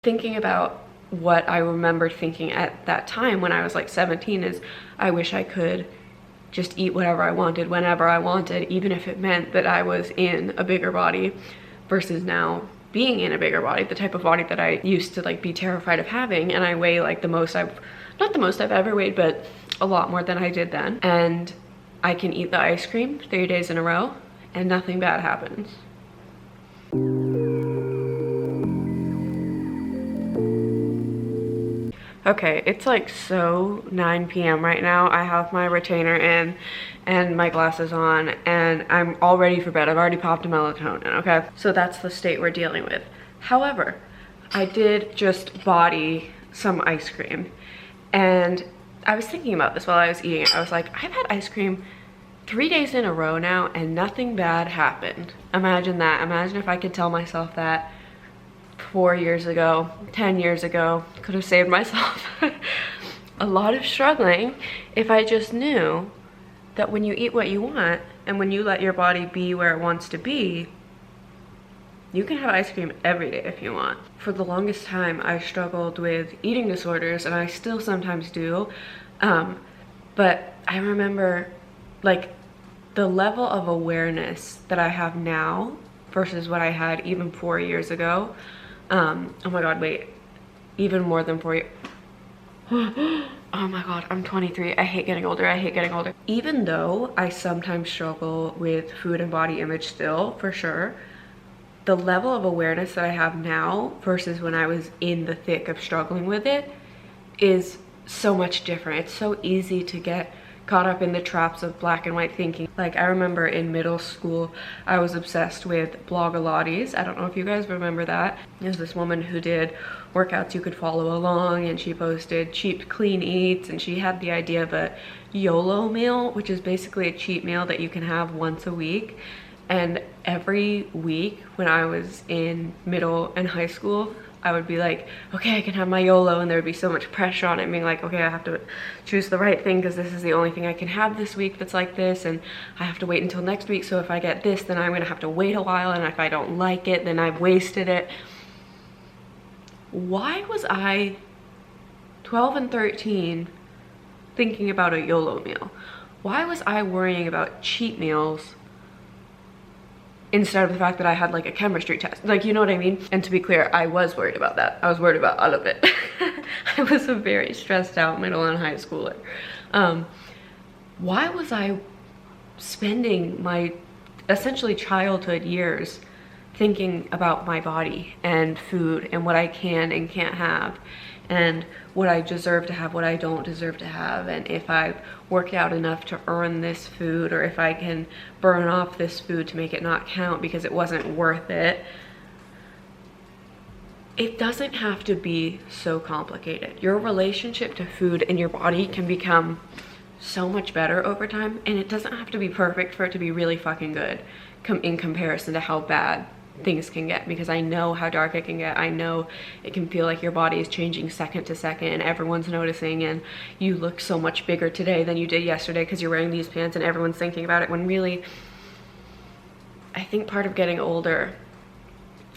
Thinking about what I remember thinking at that time when I was like 17 is, I wish I could just eat whatever I wanted, whenever I wanted, even if it meant that I was in a bigger body, versus now being in a bigger body, the type of body that I used to like be terrified of having, and I weigh like the most not the most I've ever weighed, but a lot more than I did then. And I can eat the ice cream 3 days in a row and nothing bad happens. Okay, it's like so 9 p.m. right now. I have my retainer in and my glasses on and I'm all ready for bed. I've already popped a melatonin, okay? So that's the state we're dealing with. However, I did just body some ice cream and I was thinking about this while I was eating it. I was like, I've had ice cream 3 days in a row now and nothing bad happened. Imagine that. Imagine if I could tell myself that 4 years ago, 10 years ago. Could have saved myself a lot of struggling if I just knew that when you eat what you want and when you let your body be where it wants to be, you can have ice cream every day if you want. For the longest time, I struggled with eating disorders, and I still sometimes do. But I remember like the level of awareness that I have now versus what I had even 4 years ago. Oh my God, wait, even more than 4 years. Oh my God, I'm 23. I hate getting older. I hate getting older. Even though I sometimes struggle with food and body image still, for sure, the level of awareness that I have now versus when I was in the thick of struggling with it is so much different. It's so easy to get caught up in the traps of black and white thinking. Like, I remember in middle school, I was obsessed with Blogilates. I don't know if you guys remember that. There's this woman who did workouts you could follow along, and she posted cheap, clean eats, and she had the idea of a YOLO meal, which is basically a cheat meal that you can have once a week. And every week when I was in middle and high school, I would be like, okay, I can have my YOLO, and there would be so much pressure on it, being like, okay, I have to choose the right thing because this is the only thing I can have this week that's like this, and I have to wait until next week, so if I get this, then I'm gonna have to wait a while, and if I don't like it, then I've wasted it. Why was I 12 and 13 thinking about a YOLO meal? Why was I worrying about cheat meals instead of the fact that I had like a chemistry test? Like, you know what I mean? And to be clear, I was worried about that. I was worried about all of it. I was a very stressed out middle and high schooler. Why was I spending my essentially childhood years thinking about my body and food and what I can and can't have, and what I deserve to have, what I don't deserve to have, and if I've worked out enough to earn this food, or if I can burn off this food to make it not count because it wasn't worth it? It doesn't have to be so complicated. Your relationship to food and your body can become so much better over time, and it doesn't have to be perfect for it to be really fucking good in comparison to how bad things can get, because I know how dark it can get. I know it can feel like your body is changing second to second and everyone's noticing, and you look so much bigger today than you did yesterday because you're wearing these pants and everyone's thinking about it, when really I think part of getting older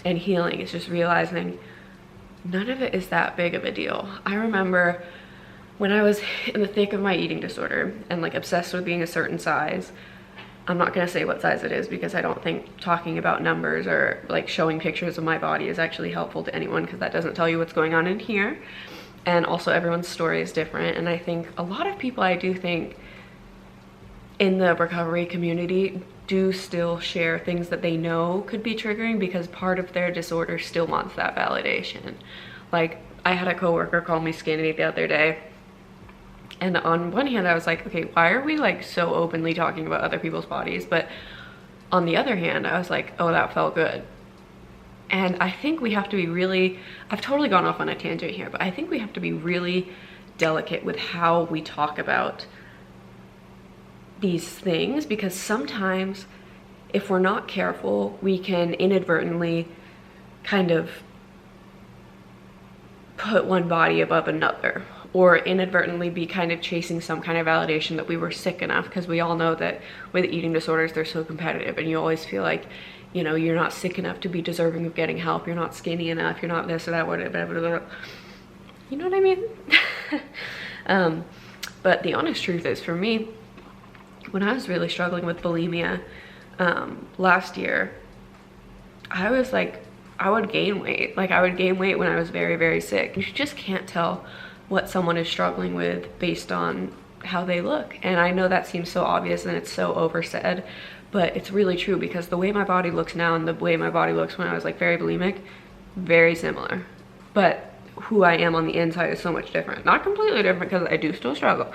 and healing is just realizing none of it is that big of a deal. I remember when I was in the thick of my eating disorder and like obsessed with being a certain size. I'm not gonna say what size it is because I don't think talking about numbers or like showing pictures of my body is actually helpful to anyone, because that doesn't tell you what's going on in here. And also everyone's story is different. And I think a lot of people, I do think in the recovery community, do still share things that they know could be triggering because part of their disorder still wants that validation. Like, I had a coworker call me skinny the other day. And on one hand, I was like, okay, why are we like so openly talking about other people's bodies? But on the other hand, I was like, oh, that felt good. And I think we have to be really, I've totally gone off on a tangent here, but I think we have to be really delicate with how we talk about these things, because sometimes if we're not careful, we can inadvertently kind of put one body above another, or inadvertently be kind of chasing some kind of validation that we were sick enough, because we all know that with eating disorders, they're so competitive and you always feel like you know, you're not sick enough to be deserving of getting help, you're not skinny enough, you're not this or that, whatever. You know what I mean? But the honest truth is, for me, when I was really struggling with bulimia last year, I was like, I would gain weight. Like, I would gain weight when I was very, very sick. You just can't tell what someone is struggling with based on how they look. And I know that seems so obvious and it's so oversaid, but it's really true, because the way my body looks now and the way my body looks when I was like very bulimic, very similar. But who I am on the inside is so much different. Not completely different, because I do still struggle,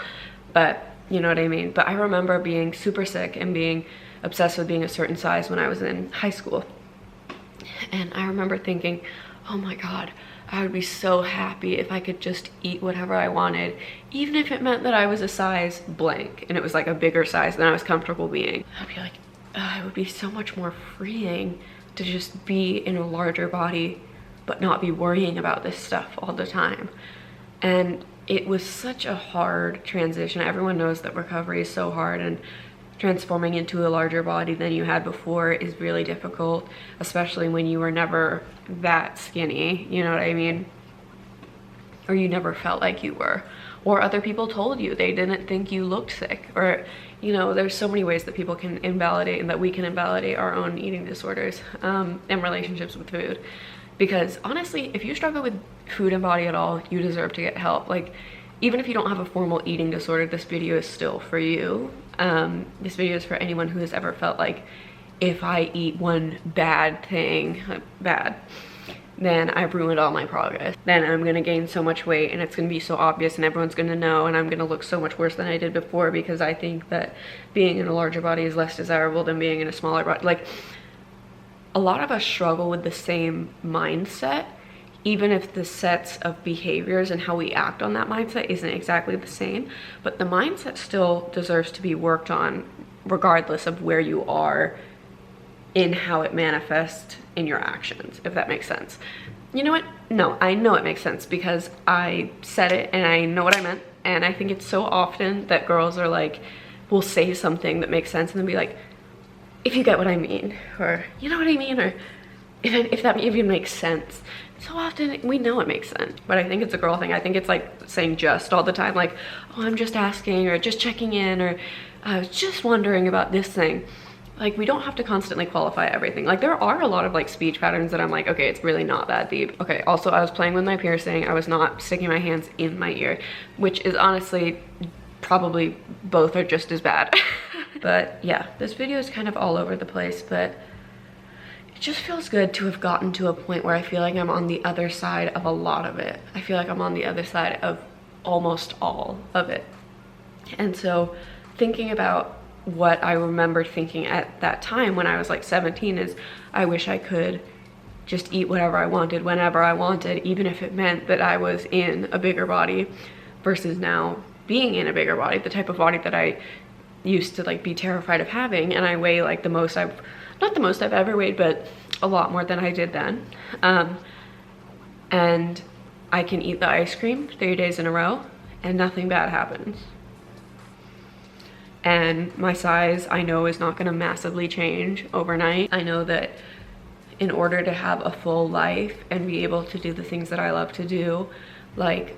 but you know what I mean? But I remember being super sick and being obsessed with being a certain size when I was in high school. And I remember thinking, oh my God, I would be so happy if I could just eat whatever I wanted, even if it meant that I was a size blank and it was like a bigger size than I was comfortable being. I'd be like, it would be so much more freeing to just be in a larger body, but not be worrying about this stuff all the time. And it was such a hard transition. Everyone knows that recovery is so hard, and transforming into a larger body than you had before is really difficult, especially when you were never that skinny, you know what I mean? Or you never felt like you were, or other people told you they didn't think you looked sick, or, you know, there's so many ways that people can invalidate and that we can invalidate our own eating disorders and relationships with food. Because honestly, if you struggle with food and body at all, you deserve to get help. Like, even if you don't have a formal eating disorder, this video is still for you. This video is for anyone who has ever felt like, if I eat one bad thing, then I've ruined all my progress. Then I'm gonna gain so much weight and it's gonna be so obvious and everyone's gonna know, and I'm gonna look so much worse than I did before, because I think that being in a larger body is less desirable than being in a smaller body. Like, a lot of us struggle with the same mindset, even if the sets of behaviors and how we act on that mindset isn't exactly the same, but the mindset still deserves to be worked on regardless of where you are in how it manifests in your actions, if that makes sense. You know what? No, I know it makes sense, because I said it and I know what I meant. And I think it's so often that girls are like, will say something that makes sense and then be like, if you get what I mean, or you know what I mean, or if that even makes sense. So often we know it makes sense, but I think it's a girl thing. I think it's like saying just all the time, like, oh, I'm just asking, or just checking in, or I was just wondering about this thing. Like, we don't have to constantly qualify everything. Like, there are a lot of like speech patterns that I'm like, okay, it's really not that deep. Okay, also I was playing with my piercing. I was not sticking my hands in my ear, which is honestly probably both are just as bad. But yeah, this video is kind of all over the place, but it just feels good to have gotten to a point where I feel like I'm on the other side of a lot of it. I feel like I'm on the other side of almost all of it. And so thinking about what I remember thinking at that time when I was like 17 is, I wish I could just eat whatever I wanted, whenever I wanted, even if it meant that I was in a bigger body, versus now being in a bigger body, the type of body that I used to like be terrified of having. And I weigh like the most I've, not the most I've ever weighed, but a lot more than I did then. And I can eat the ice cream 3 days in a row and nothing bad happens. And my size, I know, is not gonna massively change overnight. I know that in order to have a full life and be able to do the things that I love to do, like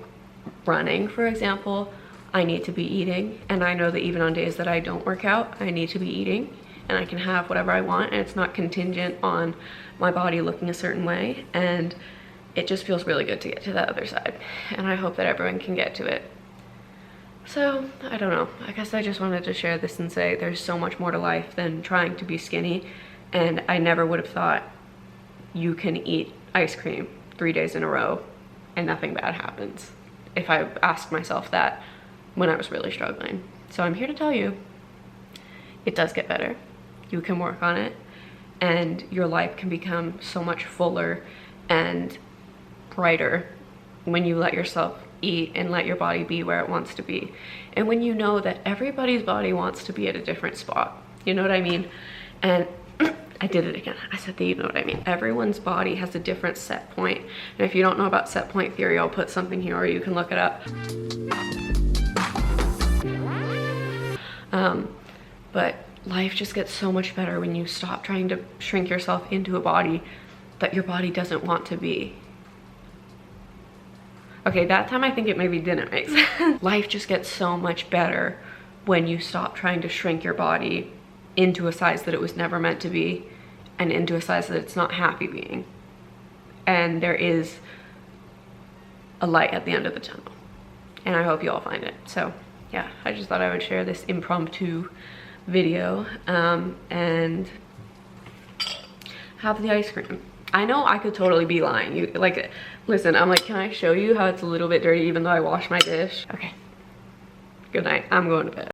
running, for example, I need to be eating. And I know that even on days that I don't work out, I need to be eating, and I can have whatever I want, and it's not contingent on my body looking a certain way. And it just feels really good to get to that other side. And I hope that everyone can get to it. So, I don't know. I guess I just wanted to share this and say there's so much more to life than trying to be skinny. And I never would have thought you can eat ice cream 3 days in a row and nothing bad happens, if I asked myself that when I was really struggling. So I'm here to tell you, it does get better. You can work on it, and your life can become so much fuller and brighter when you let yourself eat and let your body be where it wants to be. And when you know that everybody's body wants to be at a different spot, you know what I mean? And I did it again. I said that, you know what I mean. Everyone's body has a different set point. And if you don't know about set point theory, I'll put something here or you can look it up. But life just gets so much better when you stop trying to shrink yourself into a body that your body doesn't want to be. Okay, that time I think it maybe didn't make sense. Life just gets so much better when you stop trying to shrink your body into a size that it was never meant to be and into a size that it's not happy being. And there is a light at the end of the tunnel. And I hope you all find it. So yeah, I just thought I would share this impromptu video and have the ice cream. I know I could totally be lying. You like, listen, I'm like, can I show you how it's a little bit dirty even though I washed my dish? Okay, good night, I'm going to bed.